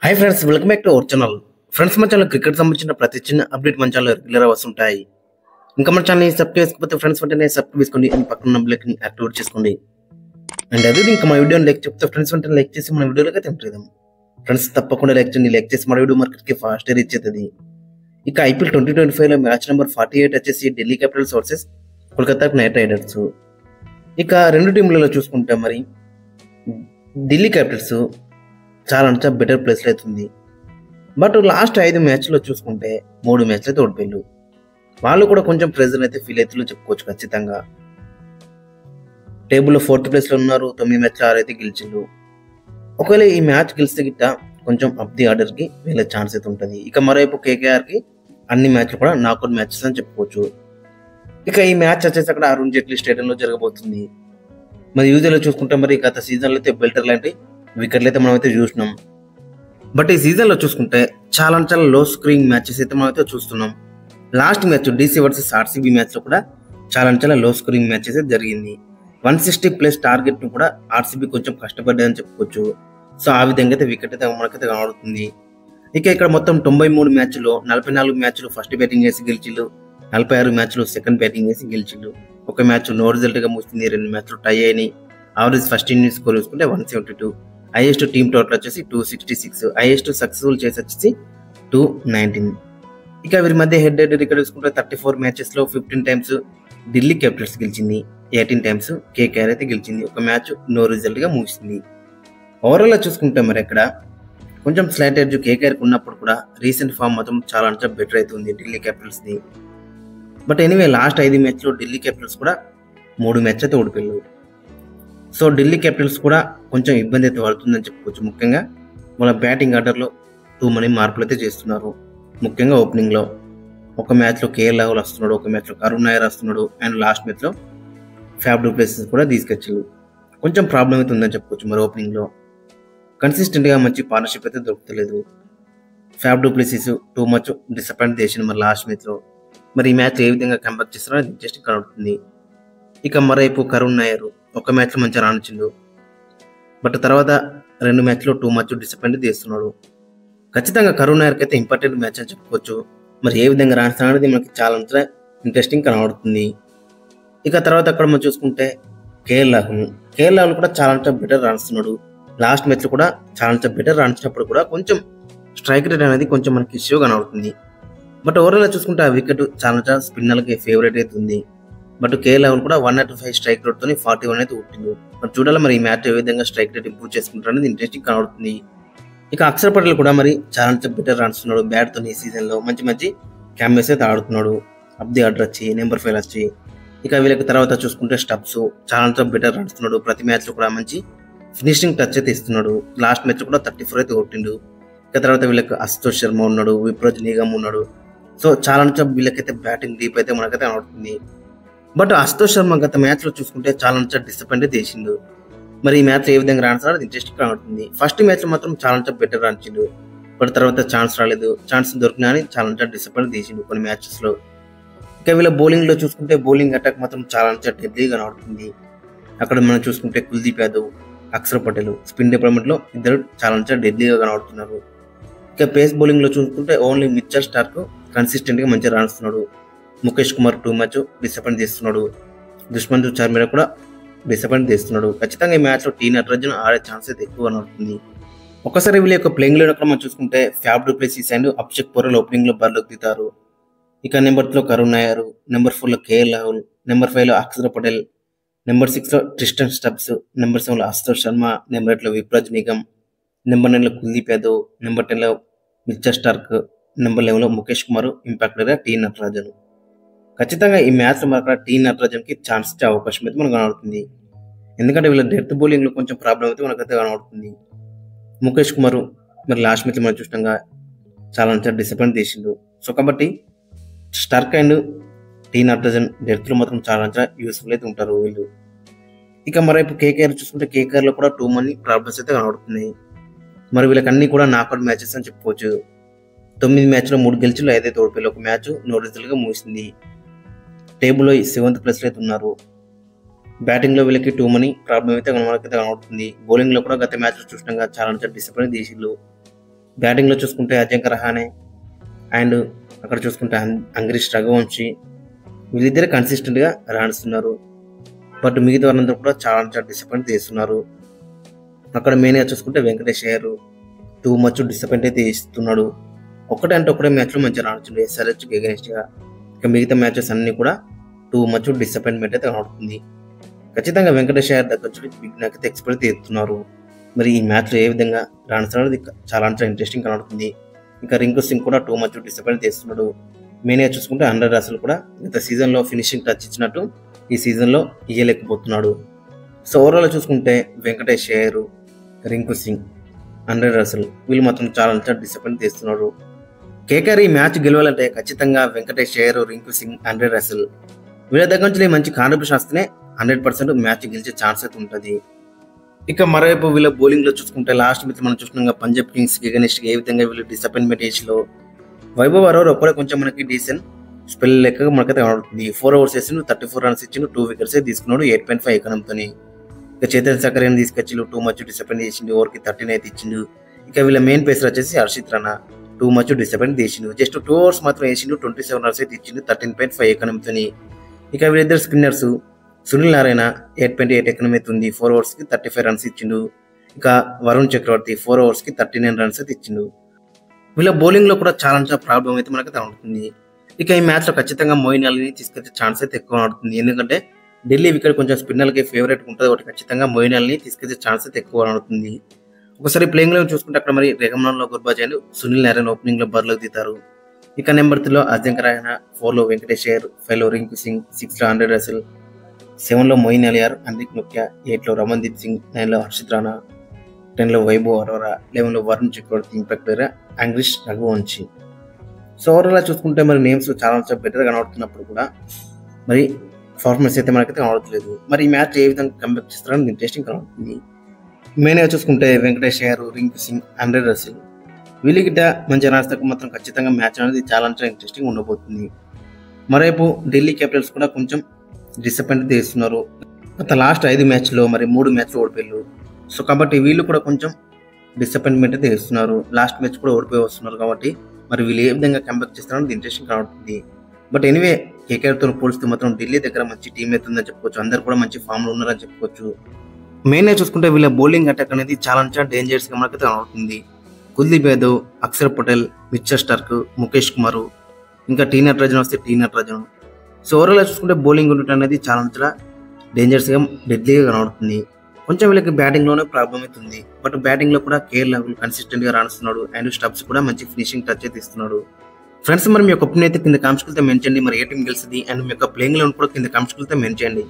Hi friends, welcome back to our channel. Friends, మన channel cricket సంబంధించిన ప్రతి చిన్న అప్డేట్ మన ఛానల్ రెగ్యులర్ వస్తుంటాయి. ఇంకా మన ఛానల్ని సబ్స్క్రైబ్ చేసుకోకపోతే ఫ్రెండ్స్ వెంటనే సబ్స్క్రైబ్ చేసుకోండి అండ్ పక్కన బెల్ని యాక్టివేట్ చేసుకోండి. అండ్ అదే ఇంకా మా వీడియోని లైక్ చెప్తే ఫ్రెండ్స్ వెంటనే లైక్ చేసి మన వీడియోలోకి తెంపేద్దాం. ఫ్రెండ్స్ తప్పకుండా లైక్ చేయండి. లైక్ చేసి మన వీడియో మార్కెట్కి ఫాస్ట్ రీచ్ అవుతుంది. ఇక ఐపీఎల్ 2025లో మ్యాచ్ నెంబర్ 48 వచ్చేసి Delhi Capitals versus Kolkata night riders. ఇక రెండు టీంలలో చూసుకుంటే మరి ఢిల్లీ క్యాపిటల్స్ చాలా బెటర్ ప్లేస్లో అవుతుంది. బట్ లాస్ట్ 5 మ్యాచ్లో చూసుకుంటే 3 మ్యాచ్లు అయితే ఓడిపోయారు. వాళ్ళు కూడా కొంచెం ప్రెజర్ అయితే ఫీల్ అవుతుందో చెప్పుకోవచ్చు. ఖచ్చితంగా టేబుల్లో 4th ప్లేస్లో ఉన్నారు. 9 మ్యాచ్లు 6 అయితే గెలిచిండ్రు. ఒకవేళ ఈ మ్యాచ్ గెలిస్తే గిట్ట కొంచెం అప్ ది ఆర్డర్కి వెళ్ళే ఛాన్స్ అయితే ఉంటుంది. ఇక మరోవైపు కేకేఆర్కి అన్ని మ్యాచ్లు కూడా నాకౌట్ మ్యాచెస్ అని చెప్పుకోవచ్చు. ఇక ఈ మ్యాచ్ వచ్చేసి అక్కడ అరుణ్ జైట్లీ స్టేడియంలో జరగబోతుంది. మరి యూజువల్గా చూసుకుంటే మరి గత సీజన్లో అయితే బెల్టర్ లాంటి వికెట్లు అయితే మనం అయితే చూసినాం. బట్ ఈ సీజన్లో చూసుకుంటే చాలా లో స్కోరింగ్ మ్యాచెస్ అయితే మనం అయితే చూస్తున్నాం. Last match DC versus RCB మ్యాచ్లో కూడా చాలా లో స్కోరింగ్ మ్యాచెస్ అయితే జరిగింది. 160+ టార్గెట్ను కూడా ఆర్సీబీ కొంచెం కష్టపడ్డదని చెప్పుకోవచ్చు. సో ఆ విధంగా అయితే వికెట్ అయితే మనకైతే కనబడుతుంది. ఇక ఇక్కడ మొత్తం 93 మ్యాచ్లో 44 మ్యాచ్లు ఫస్ట్ బ్యాటింగ్ వేసి గెలిచిళ్ళు, 46 మ్యాచ్లు సెకండ్ బ్యాటింగ్ వేసి గెలిచిళ్ళు. ఒక మ్యాచ్ నో రిజల్ట్గా ముగిసింది, 2 మ్యాచ్లు టై అయినాయి. యావరేజ్ ఫస్ట్ ఇన్నింగ్స్ స్కోర్ చూసుకుంటే 172, హైయెస్ట్ టీమ్ టోటల్ వచ్చేసి 266, హైయెస్ట్ సక్సెస్ఫుల్ చేసి వచ్చేసి 219. ఇక వీరి మధ్య హెడ్ రికార్డ్ చూసుకుంటే 34 మ్యాచెస్లో 15 టైమ్స్ ఢిల్లీ క్యాపిటల్స్ గెలిచింది, 18 టైమ్స్ కేకేఆర్ అయితే గెలిచింది. ఒక మ్యాచ్ నో రిజల్ట్గా ముగిసింది. ఓవరాల్గా చూసుకుంటే మరి ఇక్కడ కొంచెం స్లైట్ ఎడ్జ్ కేకేఆర్కి ఉన్నప్పుడు కూడా రీసెంట్ ఫామ్ మాత్రం చాలా బెటర్ అవుతుంది ఢిల్లీ క్యాపిటల్స్ది. బట్ ఎనీవే లాస్ట్ 5 మ్యాచ్లో ఢిల్లీ క్యాపిటల్స్ కూడా 3 మ్యాచ్ అయితే ఓడిపోయారు. సో ఢిల్లీ క్యాపిటల్స్ కూడా కొంచెం ఇబ్బంది అయితే పడుతుందని చెప్పుకోవచ్చు. ముఖ్యంగా వాళ్ళ బ్యాటింగ్ ఆర్డర్లో 2 మార్పులు అయితే చేస్తున్నారు. ముఖ్యంగా ఓపెనింగ్లో ఒక మ్యాచ్లో కేఎల్ రాహుల్ వస్తున్నాడు, ఒక మ్యాచ్లో కరుణ్ నాయర్ వస్తున్నాడు, అండ్ లాస్ట్ మ్యాచ్లో ఫ్యాబ్ డు ప్లేసెస్ కూడా తీసుకొచ్చారు. కొంచెం ప్రాబ్లం అయితే ఉందని చెప్పుకోవచ్చు. మరి ఓపెనింగ్లో కన్సిస్టెంట్గా మంచి పార్ట్నర్షిప్ అయితే దొరుకుతలేదు. Faf du Plessis too much disappoint చేసింది మరి లాస్ట్ మ్యాచ్లో. మరి ఈ మ్యాచ్ ఏ విధంగా కంబ్యాక్ చేస్తారో అది ఇంట్రెస్టింగ్ కనబడుతుంది. ఇక మరోవైపు కరుణ్ నాయర్ ఒక మ్యాచ్లో మంచిగా రాణించిండు, బట్ తర్వాత 2 మ్యాచ్లో 2 మచ్ డిసప్పాయింట్ చేస్తున్నాడు. ఖచ్చితంగా కరుణ్ నాయర్కి అయితే ఇంపార్టెంట్ మ్యాచ్ అని చెప్పుకోవచ్చు. మరి ఏ విధంగా రాణిస్తాడు అనేది మనకి చాలా ఇంట్రెస్టింగ్ కనబడుతుంది. ఇక తర్వాత అక్కడ మనం చూసుకుంటే కేఎల్ రాహుల్ కూడా చాలా బెటర్ రాణిస్తున్నాడు. లాస్ట్ మ్యాచ్లో కూడా చాలా బెటర్ రాణించినప్పుడు కూడా కొంచెం స్ట్రైక్ రేట్ అనేది కొంచెం మనకి ఇష్యూ కనబడుతుంది. బట్ ఓవరాల్గా చూసుకుంటే ఆ వికెట్ చాలా స్పిన్నర్లకి ఫేవరెట్ అవుతుంది. బట్ కేఎల్ రాహుల్ కూడా 105 స్ట్రైక్ రేట్తో 41 అయితే కొట్టిండు. మరి చూడాలి మరి ఈ మ్యాచ్ ఏ విధంగా స్ట్రైక్ రేట్ ఇంప్రూవ్ చేసుకుంటారు అనేది ఇంట్రెస్టింగ్ కనబడుతుంది. ఇక అక్షర్ పటేల్ కూడా మరి చాలా బెటర్ రాణిస్తున్నాడు బ్యాట్తో. ఈ సీజన్లో మంచి క్యామెరాస్ అయితే ఆడుతున్నాడు. అప్ ది ఆర్డర్ వచ్చి నెంబర్ 5 వచ్చి. ఇక వీళ్ళకి తర్వాత చూసుకుంటే స్టబ్స్ చాలా బెటర్ రాణిస్తున్నాడు. ప్రతి మ్యాచ్లో కూడా మంచి ఫినిషింగ్ టచ్ అయితే ఇస్తున్నాడు. లాస్ట్ మ్యాచ్ కూడా 34 అయితే కొట్టిండు. ఇక తర్వాత వీళ్ళకి అశుతోష్ శర్మ ఉన్నాడు, విప్రోజ్ నిగమ్ ఉన్నాడు. సో చాలా వీళ్ళకైతే బ్యాటింగ్ డీప్ అయితే మనకైతే కనబడుతుంది. బట్ అశుతోష్ శర్మ గత మ్యాచ్లో చూసుకుంటే చాలా డిసప్పాయింట్ చేసిండు. మరి ఈ మ్యాచ్ ఏ విధంగా రాణిస్తారో అది ఇంట్రెస్టింగ్ కనబడుతుంది. ఫస్ట్ మ్యాచ్లో మాత్రం చాలా బెటర్ రాణించిండు, బట్ తర్వాత ఛాన్స్ రాలేదు. ఛాన్స్ దొరికినా అని చాలా డిసప్పాయింట్ చేసిండు కొన్ని మ్యాచెస్లో. ఇక వీళ్ళ బౌలింగ్లో చూసుకుంటే బౌలింగ్ అటాక్ మాత్రం చాలా డెడ్లీగా కనబడుతుంది. అక్కడ మనం చూసుకుంటే కుల్దీప్ యాదవ్, అక్షర్ పటేల్ స్పిన్ డిపార్ట్మెంట్లో ఇద్దరు చాలా డెడ్లీగా కనబడుతున్నారు. ఇక పేస్ బౌలింగ్లో చూసుకుంటే ఓన్లీ మిచెల్ స్టార్క్ కన్సిస్టెంట్గా మంచిగా రాణిస్తున్నాడు. ముఖేష్ కుమార్ 2 మచ్ డిసప్పాయింట్ చేస్తున్నాడు. దుష్మంత్ చార్మిరా కూడా డిసప్పాయింట్ చేస్తున్నాడు. ఖచ్చితంగా ఈ మ్యాచ్లో టీ నటరాజన్ ఆడే ఛాన్స్ అయితే ఎక్కువ కనబడుతుంది. ఒకసారి వీళ్ళ యొక్క ప్లేయింగ్ లో మనం చూసుకుంటే Faf du Plessis and Abhishek Porel ఓపెనింగ్లో బరిలోకి దిగుతారు. ఇక నెంబర్ 2లో కరుణ్ నాయర్, నెంబర్ 4లో కేఎల్ రాహుల్, నెంబర్ 5లో అక్షర్ పటేల్, నెంబర్ 6లో ట్రిస్టన్ స్టబ్స్, నెంబర్ 7లో అశుతోష్ శర్మ, నెంబర్ 8లో విప్రోజ్ నిగమ్, నెంబర్ 9లో కుల్దీప్ యాదవ్, నెంబర్ 10లో మిచెల్ స్టార్క్, నెంబర్ 11లో ముఖేష్ కుమార్, ఇంపాక్టర్గా టీ నటరాజన్. ఖచ్చితంగా ఈ మ్యాచ్లో మనకు టీ నటరాజన్కి ఛాన్స్ ఇచ్చే అవకాశం అయితే మనకు కనబడుతుంది. ఎందుకంటే వీళ్ళ డెత్ బౌలింగ్లో కొంచెం ప్రాబ్లం అయితే మనకైతే కనబడుతుంది. ముఖేష్ కుమార్ మరి లాస్ట్ మ్యాచ్లో మనం చూసినాగా చాలా డిసప్పాయింట్ చేసిండు. సో కాబట్టి స్టార్క్ అండ్ టీ నటరాజన్ డెత్లో మాత్రం చాలా యూస్ఫుల్ అయితే ఉంటారు వీళ్ళు. ఇక మరోవైపు కేకేఆర్ చూసుకుంటే కేకేఆర్లో కూడా 2 మనీ ప్రాబ్లమ్స్ అయితే కనబడుతున్నాయి. మరి వీళ్ళకి అన్ని కూడా నాకౌట్ మ్యాచెస్ అని చెప్పుకోవచ్చు. 9 మ్యాచ్లో 3 గెలిచిలు 5 అయితే ఓడిపోయారు. ఒక మ్యాచ్ నో రిజల్ట్గా ముగిసింది. టేబుల్లో 7th ప్లేస్లో అయితే ఉన్నారు. బ్యాటింగ్లో వీళ్ళకి 2 మనీ ప్రాబ్లం అయితే మనకైతే కనబడుతుంది. బౌలింగ్లో కూడా గత మ్యాచ్లో చూసినాగా చాలా డిసప్పాయింట్ చేసిళ్ళు. బ్యాటింగ్లో చూసుకుంటే అజింక్య రహానే అండ్ అక్కడ చూసుకుంటే అంగ్రీష్ రఘువంశీ వీళ్ళిద్దరే కన్సిస్టెంట్గా రాణిస్తున్నారు. బట్ మిగతా వారందరూ కూడా చాలా డిసప్పాయింట్ చేస్తున్నారు. అక్కడ మెయిన్గా చూసుకుంటే Venkatesh Iyer two much disappoint అయితే ఇస్తున్నాడు. ఒకటే మ్యాచ్లో మంచిగా రాణించాడు SRH అగైన్స్ట్గా. ఇక మిగతా మ్యాచెస్ అన్నీ కూడా టూ మచ్ డిసప్పాయింట్మెంట్ అయితే కనబడుతుంది. ఖచ్చితంగా వెంకటేష్ అయ్యర్ దగ్గర బిగ్ నాక్ అయితే ఎక్స్పెక్ట్ చేస్తున్నారు. మరి ఈ మ్యాచ్లో ఏ విధంగా రాణిస్తాడో చాలా ఇంట్రెస్టింగ్ కనబడుతుంది. ఇంకా రింకు సింగ్ కూడా టూ మచ్ డిసప్పాయింట్ చేస్తున్నాడు. మెయిన్గా చూసుకుంటే ఆండ్రే రసెల్ కూడా గత సీజన్లో ఫినిషింగ్ టచ్ ఇచ్చినట్టు ఈ సీజన్లో ఇయ్యలేకపోతున్నాడు. సో ఓవరాల్ చూసుకుంటే వెంకటేష్ అయ్యర్, రింకు సింగ్, ఆండ్రే రసెల్ వీళ్ళు మాత్రం చాలా డిసప్పాయింట్ చేస్తున్నారు. కేకేఆర్ ఈ మ్యాచ్ గెలవాలంటే ఖచ్చితంగా వెంకటేష్ అయ్యర్, రింకు సింగ్, ఆండ్రే రసెల్ వీళ్ళ దగ్గర నుంచి మంచి కాంట్రిబ్యూషన్ వస్తేనే 100% మ్యాచ్ గెలిచే ఛాన్స్ అయితే ఉంటుంది. ఇక మరోవైపు వీళ్ళ బౌలింగ్లో చూసుకుంటే లాస్ట్ మ్యాచ్ మనం చూస్తున్నాం పంజాబ్ కింగ్స్ అగైన్స్ట్ ఏ విధంగా వీళ్ళు డిసప్పాయింట్మెంట్ ఏజ్లో వైభవ్ అరోరా ఒక్కడే కొంచెం మనకి డీసెంట్ స్పెల్ లెక్క మనకైతే కనబడుతుంది. 4 overs వేసిండు, 34 runs ఇచ్చిండు, 2 wickets తీసుకున్నాడు 8.5 ఎకనంతో. ఇక చేతన్ సకరేని తీసుకొచ్చి టూ మచ్ డిసప్పాయింట్ చేసిండు, ఓవర్కి 13 అయితే ఇచ్చిండు. ఇక వీళ్ళ మెయిన్ పేసర్ వచ్చేసి Harshit Rana too much disappoint చేసిండు, జస్ట్ 2 overs మాత్రం వేసిండు, 27 runs అయితే ఇచ్చిండు 13.5 ఎకనంతో. ఇక వీళ్ళిద్దరు స్పిన్నర్స్ సునీల్ నారాయణ 8.8 ఎకనం అయితే ఉంది, 4 overs 35 runs ఇచ్చిండు. ఇక వరుణ్ చక్రవర్తి 4 overs 39 runs అయితే ఇచ్చిండు. వీళ్ళ బౌలింగ్లో కూడా చాలా ప్రాబ్లం అయితే మనకైతే ఉంటుంది. ఇక ఈ మ్యాచ్లో ఖచ్చితంగా మొయిన్ అలీని తీసుకొచ్చే ఛాన్స్ అయితే ఎక్కువ ఉంటుంది. ఎందుకంటే ఢిల్లీ వికెట్ కొంచెం స్పిన్నర్కి ఫేవరెట్ ఉంటుంది కాబట్టి ఖచ్చితంగా మొయిన్ అలీని తీసుకొచ్చే ఛాన్స్ అయితే ఎక్కువ ఉంటుంది. ఒకసారి ప్లేయింగ్లో చూసుకుంటే అక్కడ మరి రెహమాన్లో గుర్బాజ్ అండ్ సునీల్ నారాయణ ఓపెనింగ్లో బరిలోకి దిగుతారు. ఇక నెంబర్ 3లో అజింక్య రహానే, 4లో వెంకటేష్ అయ్యర్, 5లో రింకు సింగ్, 6లో ఆండ్రే రసెల్, 7లో మొయిన్ అలీ, అన్రిక్ నోకియా, 8లో రమన్దీప్ సింగ్, 9లో హర్షిత్ రాణా, 10లో వైభవ్ అరోరా, 11లో Varun Chakravarthy, impact player Angkrish Raghuvanshi. So overall చూసుకుంటే మరి నేమ్స్ చాలా బెటర్గా కనబడుతున్నప్పుడు కూడా మరి పర్ఫార్మెన్స్ అయితే మనకైతే కనబడట్లేదు. మరి ఈ మ్యాచ్ ఏ విధంగా కంబ్యాక్ చేస్తారని ఇంట్రెస్టింగ్ కనబడుతుంది. మెయిన్గా చూసుకుంటే వెంకటేష్ అయ్యర్, రింకు సింగ్, ఆండ్రే రసెల్ వీళ్ళకిట మంచి రాస్తాకు మాత్రం ఖచ్చితంగా మ్యాచ్ అనేది చాలా ఇంట్రెస్టింగ్ ఉండబోతుంది. మరోవైపు ఢిల్లీ క్యాపిటల్స్ కూడా కొంచెం డిసప్పాయింట్ చేస్తున్నారు. గత లాస్ట్ 5 మ్యాచ్లో మరి 3 మ్యాచ్లు ఓడిపోయారు. సో కాబట్టి వీళ్ళు కూడా కొంచెం డిసప్పాయింట్మెంట్ అయితే చేస్తున్నారు. లాస్ట్ మ్యాచ్ కూడా ఓడిపోయి వస్తున్నారు కాబట్టి మరి వీళ్ళు ఏ విధంగా కంబ్యాక్ చేస్తారని ఇంట్రెస్టింగ్ కనబడుతుంది. బట్ ఎనీవే కేకేఆర్తో పోలిస్తే మాత్రం ఢిల్లీ దగ్గర మంచి టీం అయితే ఉందని చెప్పుకోవచ్చు. అందరు కూడా మంచి ఫామ్లో ఉన్నారని చెప్పుకోవచ్చు. మెయిన్గా చూసుకుంటే వీళ్ళ బౌలింగ్ అటాక్ అనేది చాలా డేంజరస్గా మనకైతే కనబడుతుంది. కుల్దీప్ యాదవ్, అక్షర్ పటేల్, మిచెల్ స్టార్క్, ముఖేష్ కుమార్, ఇంకా టీ నటరాజన్ వస్తే టీ నటరాజన్. సో ఓవరాల్ చూసుకుంటే బౌలింగ్ యూనిట్ అనేది చాలా డేంజరస్గా డెడ్లీగా కనబడుతుంది. కొంచెం వీళ్ళకి బ్యాటింగ్లోనే ప్రాబ్లం అవుతుంది. బట్ బ్యాటింగ్లో కూడా కేఎల్ రాహుల్ కన్సిస్టెంట్గా రాణిస్తున్నాడు అండ్ స్టబ్స్ కూడా మంచి ఫినిషింగ్ టచ్ అయితే ఇస్తున్నాడు. ఫ్రెండ్స్ మరి మీ యొక్క ఒపీనియన్ అయితే కింద కామెంట్స్ కింద మెన్షన్ చేయండి. మరి ఏ టీం గెలుస్తుంది అండ్ మీ యొక్క ప్లేయింగ్ లో కూడా కింద కామెంట్స్ కింద మెన్షన్ చేయండి.